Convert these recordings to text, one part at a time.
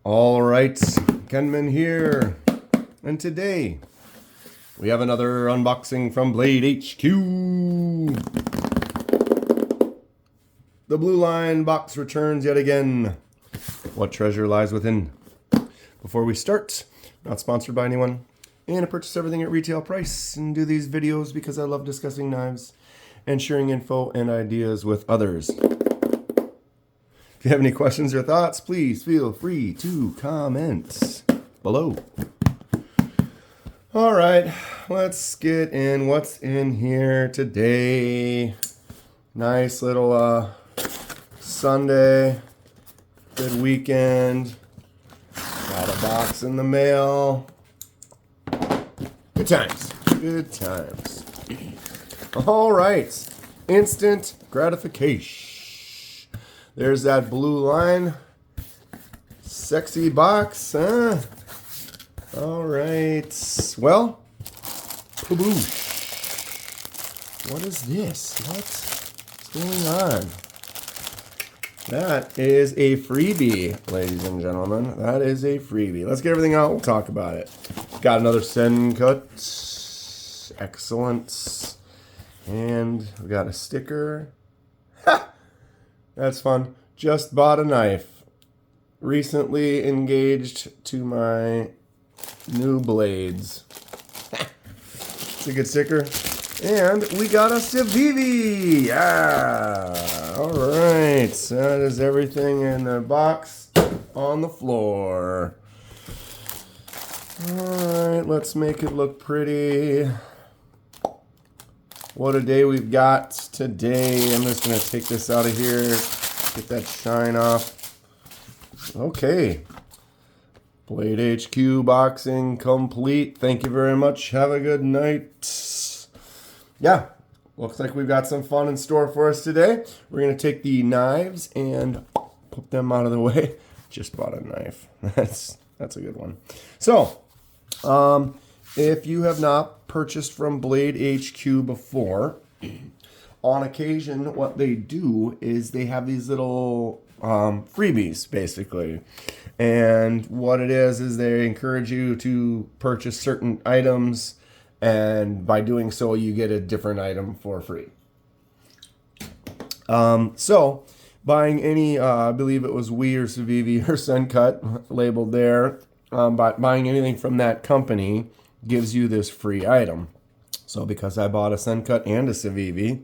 All right, Kenman here, and today we have another unboxing from Blade HQ. The Blue Line box returns yet again. What treasure lies within? Before we start, not sponsored by anyone, and I purchase everything at retail price and do these videos because I love discussing knives and sharing info and ideas with others. If you have any questions or thoughts, please feel free to comment below. All right, let's get in what's in here today. Nice little Sunday, good weekend. Got a box in the mail. Good times, good times. All right, instant gratification. There's that Blue Line. Sexy box, huh? All right. Well, kaboosh. What is this? What's going on? That is a freebie, ladies and gentlemen. That is a freebie. Let's get everything out. We'll talk about it. Got another Sencut. Excellent. And we got a sticker. Ha! That's fun. Just bought a knife. Recently engaged to my new blades. It's a good sticker. And we got a Civivi. Yeah. All right. That is everything in the box on the floor. All right. Let's make it look pretty. What a day we've got today. I'm just going to take this out of here. Get that shine off. Okay. Blade HQ boxing complete. Thank you very much. Have a good night. Yeah. Looks like we've got some fun in store for us today. We're going to take the knives and put them out of the way. Just bought a knife. That's a good one. So, if you have not purchased from Blade HQ before, on occasion what they do is they have these little freebies, basically. And what it is they encourage you to purchase certain items, and by doing so you get a different item for free. So buying any, I believe it was Wii or Civivi or Sencut labeled there, but buying anything from that company gives you this free item. So because I bought a Sencut and a Civivi,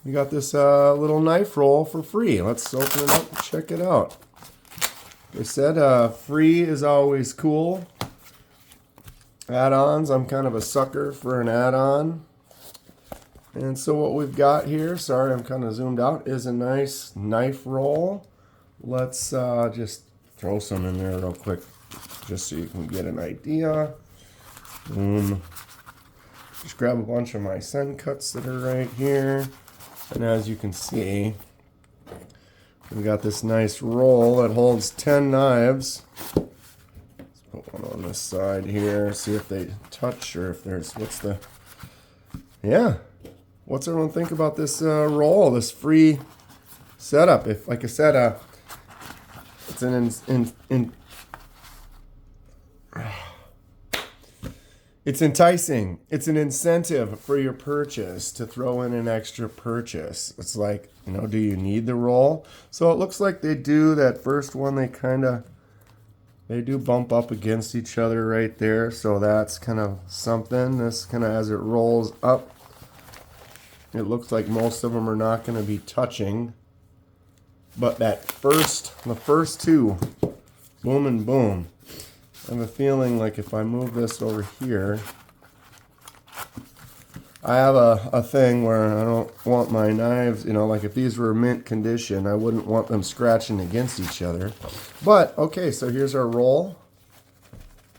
we got this little knife roll for free. Let's open it up and check it out. They said free is always cool. Add-ons, I'm kind of a sucker for an add-on. And so what we've got here, sorry I'm kind of zoomed out, is a nice knife roll. Let's just throw some in there real quick just so you can get an idea. Boom. Just grab a bunch of my Sencuts that are right here. And as you can see, we got this nice roll that holds 10 knives. Let's put one on this side here, see if they touch or if there's, what's everyone think about this roll, this free setup? If, like I said, it's it's enticing. It's an incentive for your purchase to throw in an extra purchase. It's like, do you need the roll? So it looks like they do that first one. They do bump up against each other right there. So that's kind of something. This kind of, as it rolls up, it looks like most of them are not going to be touching. But the first two, boom and boom. I have a feeling like if I move this over here, I have a thing where I don't want my knives, like if these were mint condition, I wouldn't want them scratching against each other. But, okay, so here's our roll.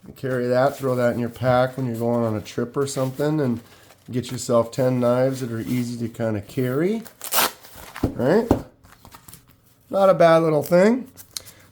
You carry that, throw that in your pack when you're going on a trip or something, and get yourself 10 knives that are easy to kind of carry. Right? Not a bad little thing.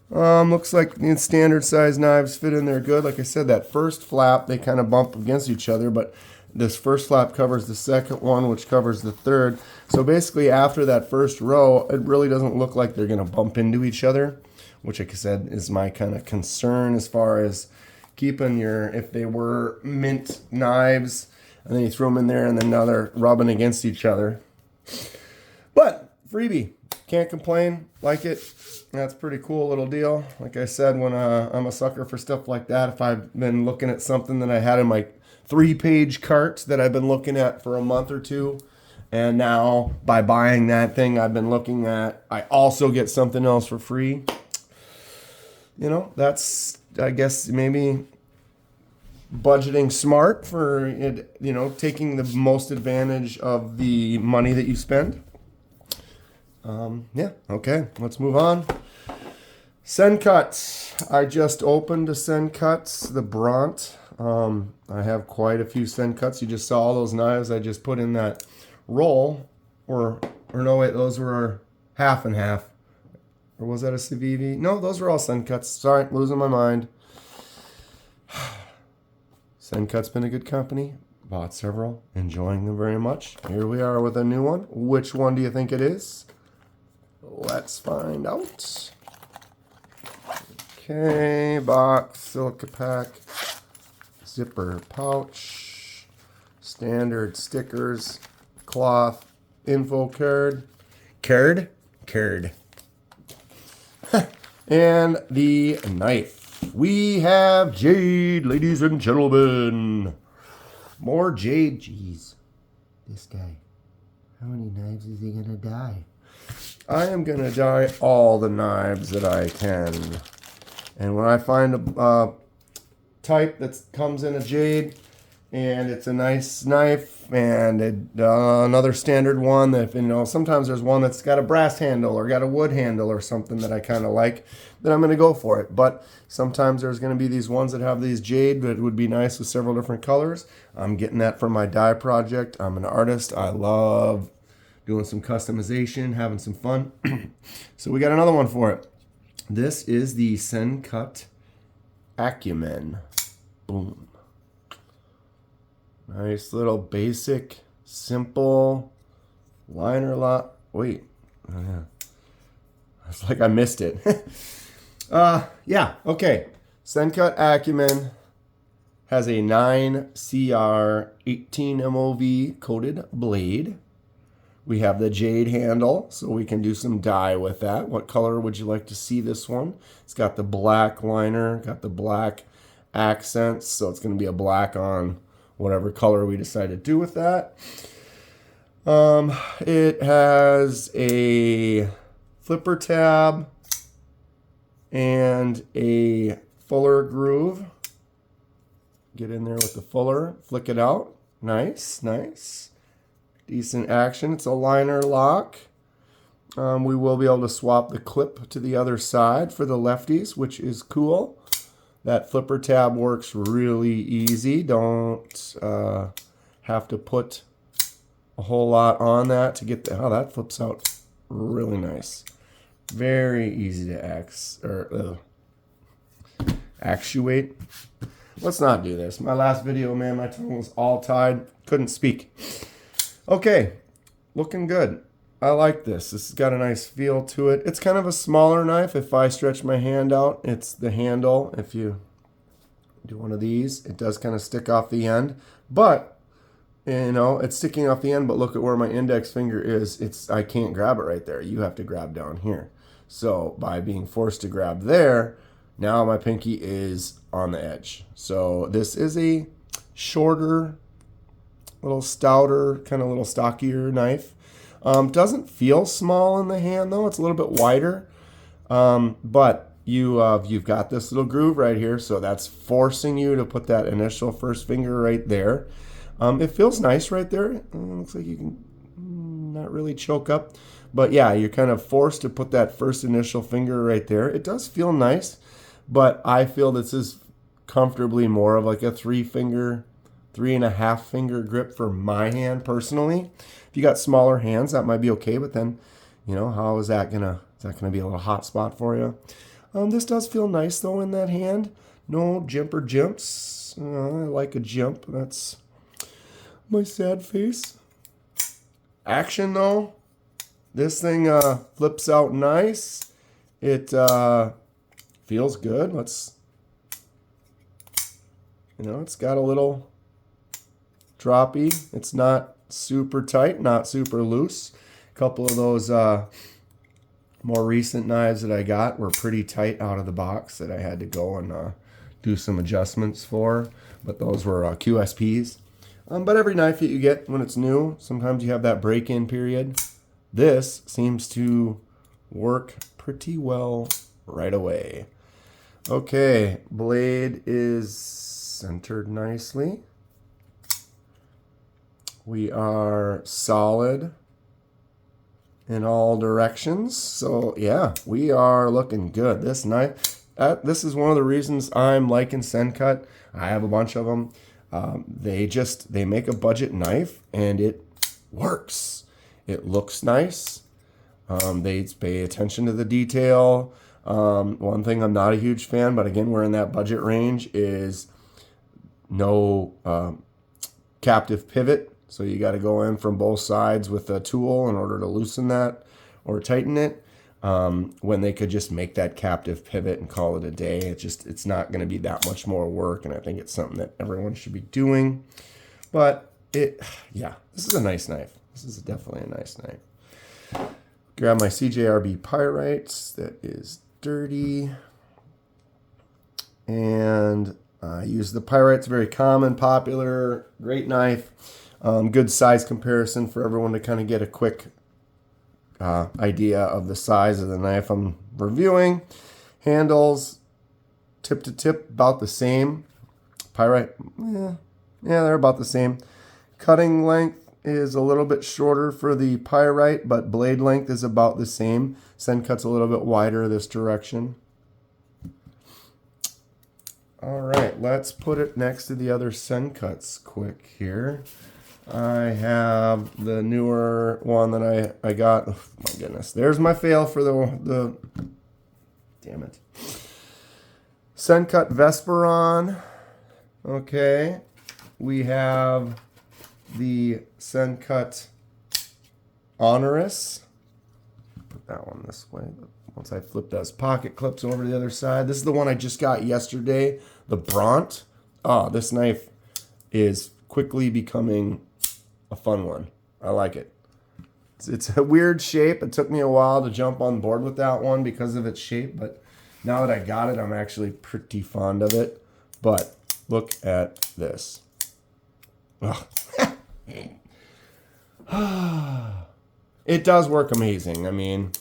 Looks like the standard size knives fit in there good. Like I said, that first flap, they kind of bump against each other, but this first flap covers the second one, which covers the third. So basically after that first row, it really doesn't look like they're going to bump into each other. which like I said is my kind of concern as far as keeping your, if they were mint knives and then you throw them in there and then now they're rubbing against each other. But freebie, can't complain, like it. That's a pretty cool little deal. Like I said, when I'm a sucker for stuff like that, if I've been looking at something that I had in my 3-page cart that I've been looking at for a month or two, and now by buying that thing I've been looking at, I also get something else for free. You know, that's, I guess, maybe budgeting smart for it, you know, taking the most advantage of the money that you spend. Yeah, okay, let's move on. Sencut. I just opened a Sencut, the Bront. I have quite a few Sencuts. You just saw all those knives I just put in that roll. Or no, wait, those were half and half. Or was that a Civivi? No, those were all Sencuts. Sorry, losing my mind. Sencut's been a good company. Bought several. Enjoying them very much. Here we are with a new one. Which one do you think it is? Let's find out. Okay, box, silica pack, zipper pouch, standard stickers, cloth, info card, and the knife. We have jade, ladies and gentlemen. More jade. Jeez, this guy. How many knives is he gonna dye? I am going to dye all the knives that I can. And when I find a type that comes in a jade and it's a nice knife and another standard one that, you know, sometimes there's one that's got a brass handle or got a wood handle or something that I kind of like, then I'm going to go for it. But sometimes there's going to be these ones that have these jade that would be nice with several different colors. I'm getting that for my dye project. I'm an artist. I love doing some customization, having some fun. So we got another one for it. This is the Sencut Acumen. Boom. Nice little basic, simple liner lock. Wait. Oh, yeah. It's like I missed it. Yeah, okay. Sencut Acumen has a 9CR 18 MOV coated blade. We have the jade handle, so we can do some dye with that. What color would you like to see this one? It's got the black liner, got the black accents, so it's going to be a black on whatever color we decide to do with that. It has a flipper tab and a fuller groove. Get in there with the fuller, flick it out. Nice, nice. Decent action. It's a liner lock. We will be able to swap the clip to the other side for the lefties, which is cool. That flipper tab works really easy. Don't have to put a whole lot on that to get the... Oh, that flips out really nice. Very easy to actuate. Let's not do this. My last video, man, my tongue was all tied. Couldn't speak. Okay, looking good. I like this. This has got a nice feel to it. It's kind of a smaller knife. If I stretch my hand out, it's the handle. If you do one of these, it does kind of stick off the end. But, you know, it's sticking off the end, but look at where my index finger is. I can't grab it right there. You have to grab down here. So by being forced to grab there, now my pinky is on the edge. So this is a shorter, little stouter, kind of little stockier knife. Doesn't feel small in the hand though. It's a little bit wider. But you've got this little groove right here, so that's forcing you to put that initial first finger right there. It feels nice right there. Looks like you can not really choke up. But yeah, you're kind of forced to put that first initial finger right there. It does feel nice, but I feel this is comfortably more of like a 3.5 finger grip for my hand personally. If you got smaller hands, that might be okay, but then, you know, how is that gonna be a little hot spot for you? This does feel nice though in that hand. No jimp or jimps. I like a jimp. That's my sad face. Action though. This thing flips out nice. It feels good. It's got a little droppy. It's not super tight, not super loose. A couple of those more recent knives that I got were pretty tight out of the box that I had to go and do some adjustments for, but those were QSPs. But every knife that you get when it's new, sometimes you have that break-in period. This seems to work pretty well right away. Okay, blade is centered nicely. We are solid in all directions. So yeah, we are looking good. This knife, this is one of the reasons I'm liking Sencut. I have a bunch of them. They make a budget knife and it works. It looks nice. They pay attention to the detail. One thing I'm not a huge fan, but again, we're in that budget range, is no captive pivot. So you got to go in from both sides with a tool in order to loosen that or tighten it. When they could just make that captive pivot and call it a day. It's not going to be that much more work, and I think it's something that everyone should be doing. But this is a nice knife. This is definitely a nice knife. Grab my CJRB Pyrites. That is dirty. And I use the Pyrites, very common, popular, great knife. Good size comparison for everyone to kind of get a quick idea of the size of the knife I'm reviewing. Handles, tip to tip, about the same. Pyrite, yeah, they're about the same. Cutting length is a little bit shorter for the Pyrite, but blade length is about the same. Sencut's a little bit wider this direction. All right, let's put it next to the other Sencuts quick here. I have the newer one that I got. Oh, my goodness. There's my fail for the damn it. Sencut Vesperon. Okay. We have the Sencut Honorous. Put that one this way. Once I flip those pocket clips over to the other side. This is the one I just got yesterday. The Bront. Oh, this knife is quickly becoming a fun one. I like it. It's a weird shape. It took me a while to jump on board with that one because of its shape, but now that I got it, I'm actually pretty fond of it. But look at this. It does work amazing. I mean,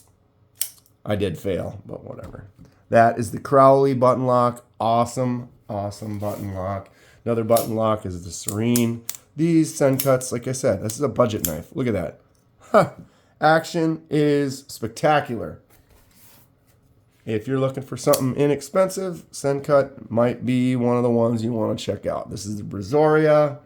I did fail, but whatever. That is the Crowley button lock. Awesome, awesome button lock. Another button lock is the Serene. These Sencuts, like I said, this is a budget knife. Look at that. Huh. Action is spectacular. If you're looking for something inexpensive, Sencut might be one of the ones you want to check out. This is the Brazoria.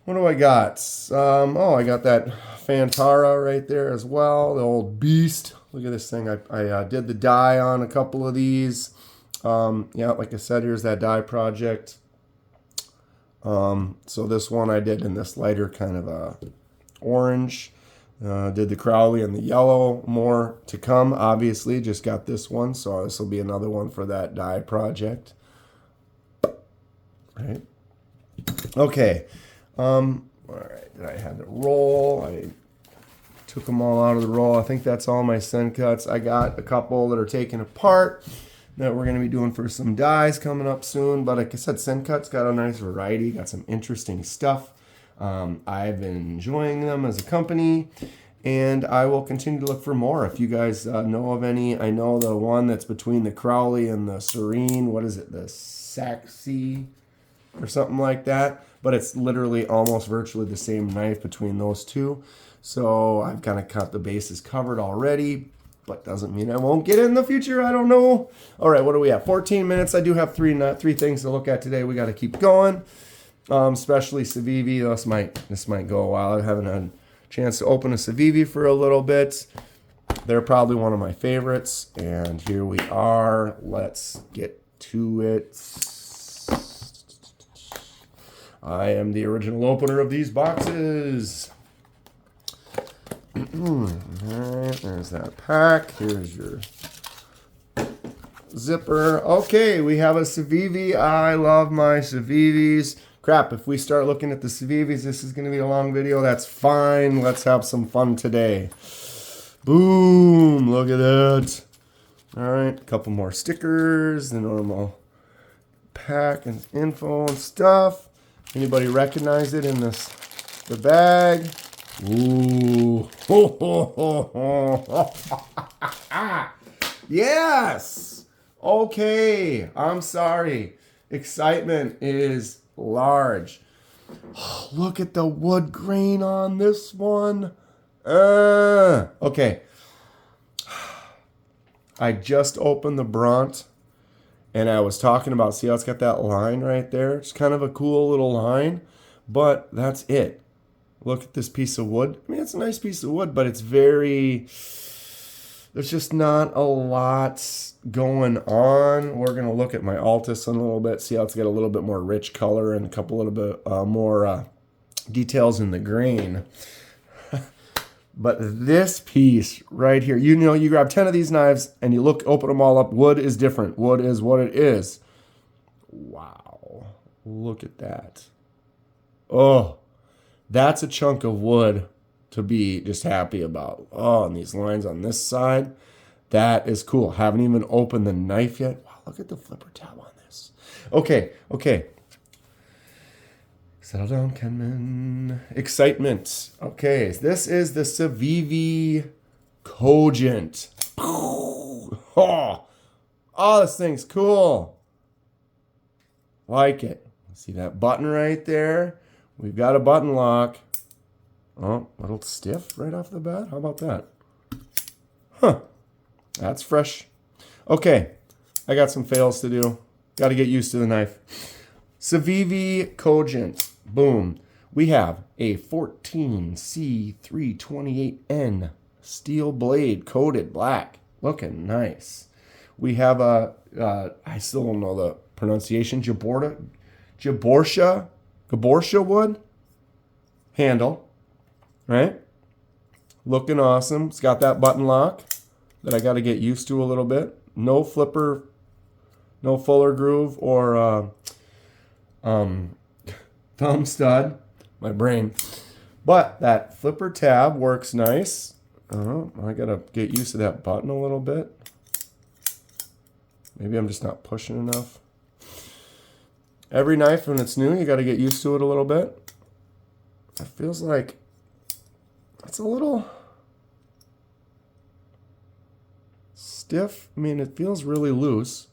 What do I got? I got that Fantara right there as well. The old beast. Look at this thing. I did the die on a couple of these. Like I said, here's that die project. So this one I did in this lighter kind of orange. Did the Crowley in the yellow. More to come, obviously. Just got this one, so this will be another one for that die project. Right. Okay. All right. I had the roll. I took them all out of the roll. I think that's all my Sencuts. I got a couple that are taken apart that we're going to be doing for some dies coming up soon. But like I said, Sencut's got a nice variety, got some interesting stuff. I've been enjoying them as a company, and I will continue to look for more. If you guys know of any, I know the one that's between the Crowley and the Serene, what is it, the Saxy or something like that, but it's literally almost virtually the same knife between those two. So I've kind of got the bases covered already, but doesn't mean I won't get it in the future. I don't know. All right, what do we have? 14 minutes. I do have three things to look at today. We got to keep going. Especially Civivi. This might go a while. I haven't had a chance to open a Civivi for a little bit. They're probably one of my favorites. And here we are. Let's get to it. I am the original opener of these boxes. All right, there's that pack. Here's your zipper. Okay, we have a Civivi. I love my Civivis. Crap, if we start looking at the Civivis, this is going to be a long video. That's fine. Let's have some fun today. Boom, look at that. All right, a couple more stickers, the normal pack and info and stuff. Anybody recognize it in the bag? Ooh. Yes. Okay. I'm sorry. Excitement is large. Look at the wood grain on this one. Okay. I just opened the Bront and I was talking about, see how it's got that line right there? It's kind of a cool little line, but that's it. Look at this piece of wood. I mean, it's a nice piece of wood, but it's there's just not a lot going on. We're going to look at my Altus in a little bit, see how it's got a little bit more rich color and a couple little bit more details in the grain. But this piece right here, you know, you grab 10 of these knives and you open them all up. Wood is different. Wood is what it is. Wow. Look at that. Oh, that's a chunk of wood to be just happy about. Oh, and these lines on this side, that is cool. Haven't even opened the knife yet. Wow, look at the flipper tab on this. Okay. Settle down, Kenman. Excitement. Okay, this is the Civivi Cogent. Oh, this thing's cool. Like it. See that button right there? We've got a button lock. Oh, a little stiff right off the bat. How about that? Huh. That's fresh. Okay, I got some fails to do. Got to get used to the knife. Civivi Cogent. Boom. We have a 14C328N steel blade coated black. Looking nice. We have a, I still don't know the pronunciation, Gaborsha wood handle, right? Looking awesome. It's got that button lock that I got to get used to a little bit. No flipper, no fuller groove or thumb stud, my brain. But that flipper tab works nice. I gotta get used to that button a little bit. Maybe I'm just not pushing enough. Every knife when it's new, you gotta get used to it a little bit. It feels like it's a little stiff. I mean, it feels really loose.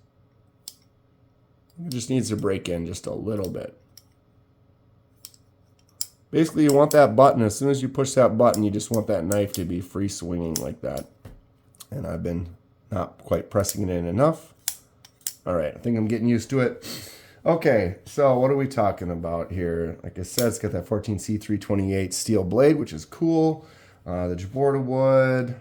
It just needs to break in just a little bit. Basically, you want that button. As soon as you push that button, you just want that knife to be free swinging like that. And I've been not quite pressing it in enough. All right, I think I'm getting used to it. Okay, so what are we talking about here? Like I said, it's got that 14C328 steel blade, which is cool. The Gibraltar wood.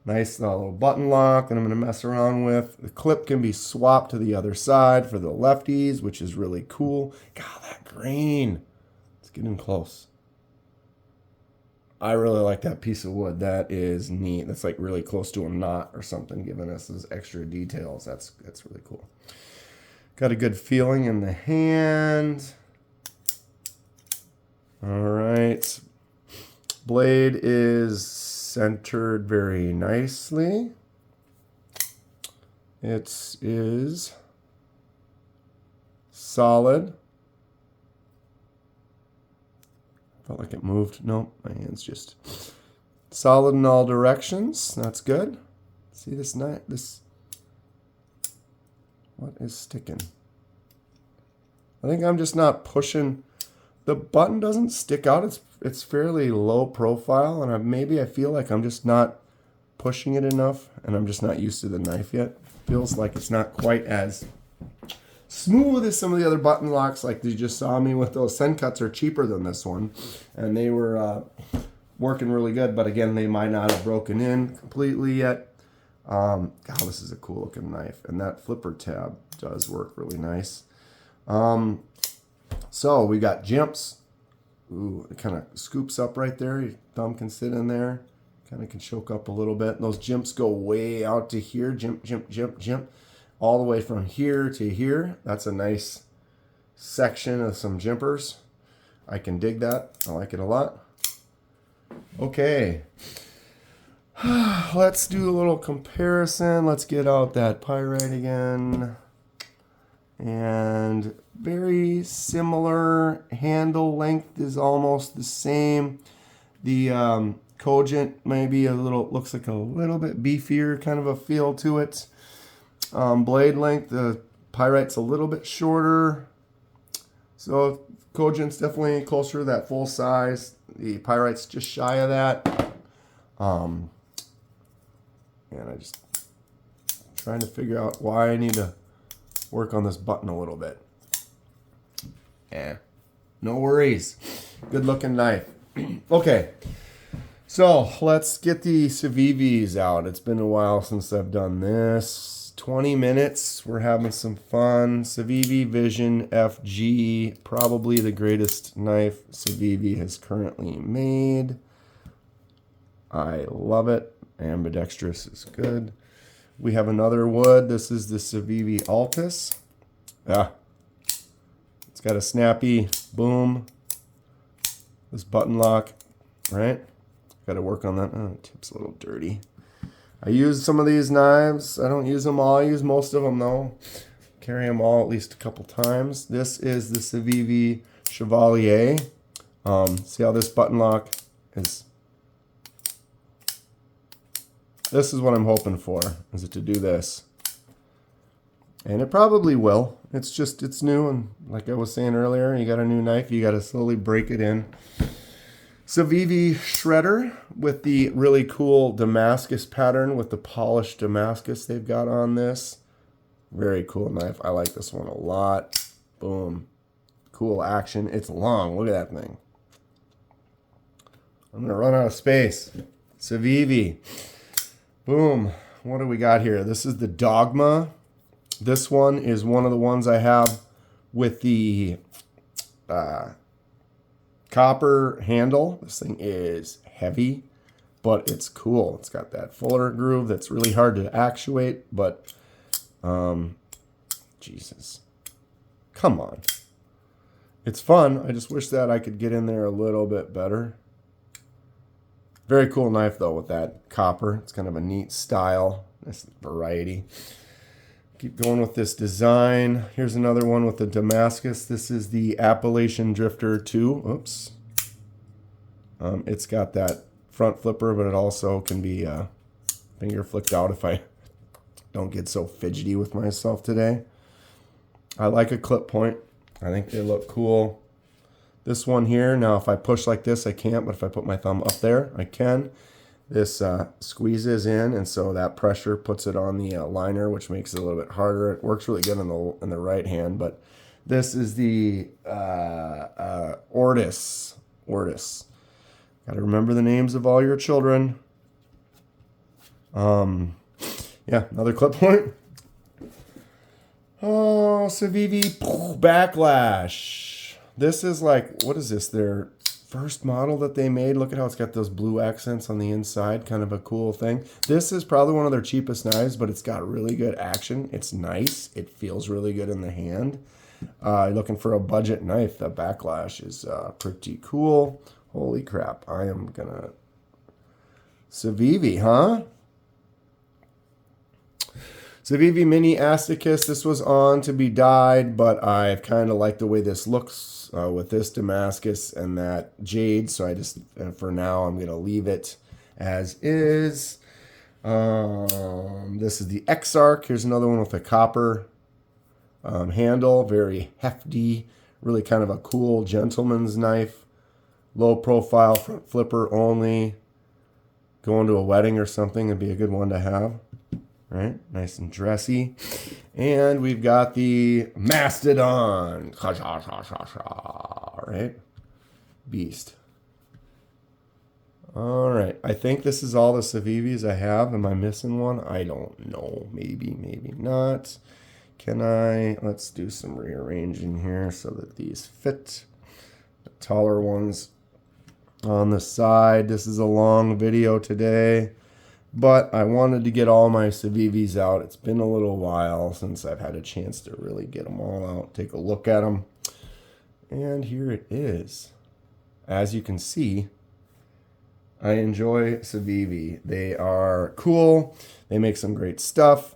Nice little button lock that I'm going to mess around with. The clip can be swapped to the other side for the lefties, which is really cool. God, that grain. It's getting close. I really like that piece of wood. That is neat. That's like really close to a knot or something, giving us those extra details. That's really cool. Got a good feeling in the hand. All right. Blade is centered very nicely. It is solid. Felt like it moved. Nope, my hand's just solid in all directions. That's good. See this knife? What is sticking? I think I'm just not pushing. The button doesn't stick out. It's fairly low profile, and maybe I feel like I'm just not pushing it enough, and I'm just not used to the knife yet. Feels like it's not quite as smooth as some of the other button locks like you just saw me with. Those Sencuts are cheaper than this one, and they were working really good, but again, they might not have broken in completely yet. God, this is a cool looking knife, and that flipper tab does work really nice. So we got jimps. Ooh, it kind of scoops up right there. Your thumb can sit in there. Kind of can choke up a little bit. And those jimps go way out to here. Jimp. all the way from here to here. That's a nice section of some jimpers. I can dig that. I like it a lot. Okay. Let's do a little comparison. Let's get out that pyrite again. And very similar. Handle length is almost the same. The Cogent maybe a little, looks like a little bit beefier kind of a feel to it. Blade length, the pyrite's a little bit shorter. So Cogent's definitely closer to that full size. The pyrite's just shy of that. And I just trying to figure out why I need to work on this button a little bit. No worries. Good looking knife. Okay. So let's get the Civivis out. It's been a while since I've done this. 20 minutes. We're having some fun. Civivi Vision FG. Probably the greatest knife Civivi has currently made. I love it. Ambidextrous is good. We have another wood. This is the Civivi Altus. It's got a snappy boom. This button lock, right? Got to work on that. Oh, the tip's a little dirty. I use some of these knives. I don't use them all. I use most of them though. Carry them all at least a couple times. This is the Civivi Chevalier. See how this button lock is. This is what I'm hoping for, is it to do this. And it probably will. It's just, it's new, and like I was saying earlier, you got a new knife, you got to slowly break it in. Civivi Shredder with the really cool Damascus pattern with the polished Damascus they've got on this. Very cool knife. I like this one a lot. Boom. Cool action. It's long. Look at that thing. I'm going to run out of space. Civivi. Boom. What do we got here? This is the Dogma. This one is one of the ones I have with the copper handle. This thing is heavy, but it's cool. It's got that fuller groove that's really hard to actuate, but Jesus. Come on. It's fun. I just wish that I could get in there a little bit better. Very cool knife, though, with that copper. It's kind of a neat style. Nice variety. Keep going with this design. Here's another one with the Damascus. This is the Appalachian Drifter 2. Oops. It's got that front flipper, but it also can be finger flicked out if I don't get so fidgety with myself today. I like a clip point. I think they look cool. This one here, now if I push like this, I can't, but if I put my thumb up there, I can. This squeezes in, and so that pressure puts it on the liner, which makes it a little bit harder. It works really good in the right hand, but this is the Ortis. Got to remember the names of all your children. Yeah, another clip point. Oh, Civivi Backlash. This is like, what is this? Their first model that they made. Look at how it's got those blue accents on the inside. Kind of a cool thing. This is probably one of their cheapest knives, but it's got really good action. It's nice. It feels really good in the hand. Looking for a budget knife. The Backlash is pretty cool. Holy crap. I am going to... Civivi, huh? Civivi Mini Asticus. This was on to be dyed, but I've kind of liked the way this looks with this Damascus and that jade. So I just, for now, I'm going to leave it as is. This is the Exarch. Here's another one with a copper handle. Very hefty. Really kind of a cool gentleman's knife. Low profile, front flipper only. Going to a wedding or something would be a good one to have. Right, nice and dressy. And we've got the Mastodon. Right? Beast. All right. I think this is all the Civivis I have. Am I missing one? I don't know. Maybe, maybe not. Can I? Let's do some rearranging here so that these fit. The taller ones on the side. This is a long video today. but I wanted to get all my Civivis out. It's been a little while since I've had a chance to really get them all out, take a look at them. And here it is. As you can see, I enjoy Civivi. They are cool. They make some great stuff.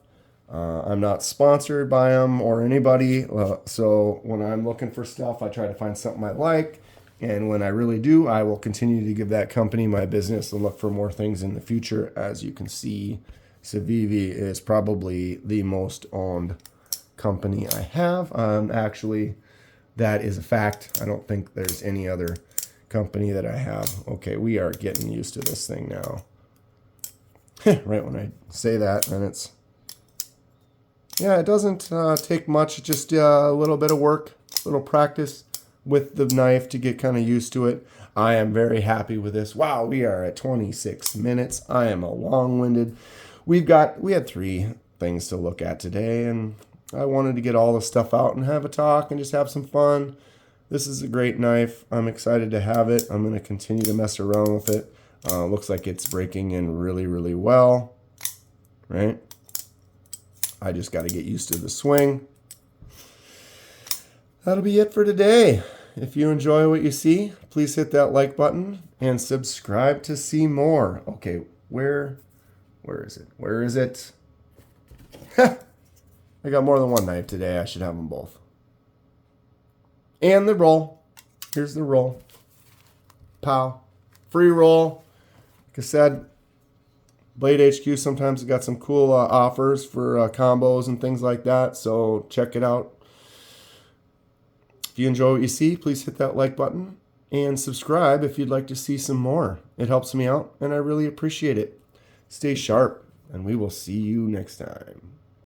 I'm not sponsored by them or anybody. So when I'm looking for stuff, I try to find something I like. And when I really do, I will continue to give that company my business and look for more things in the future. As you can see, Civivi is probably the most owned company I have. Actually, that is a fact. I don't think there's any other company that I have. Okay, we are getting used to this thing now. Right when I say that, then it's... Yeah, it doesn't take much, just a little bit of work, a little practice with the knife to get kind of used to it. I am very happy with this. Wow, we are at 26 minutes. I am a long-winded. We had 3 things to look at today, and I wanted to get all the stuff out and have a talk and just have some fun. This is a great knife. I'm excited to have it. I'm going to continue to mess around with it. Looks like it's breaking in really, really well, right? I just got to get used to the swing. That'll be it for today. If you enjoy what you see, please hit that like button and subscribe to see more. Okay, where is it? Where is it? I got more than one knife today. I should have them both. And the roll. Here's the roll. Pow. Free roll. Like I said, Blade HQ sometimes got some cool offers for combos and things like that. So check it out. If you enjoy what you see, please hit that like button and subscribe if you'd like to see some more. It helps me out and I really appreciate it. Stay sharp and we will see you next time.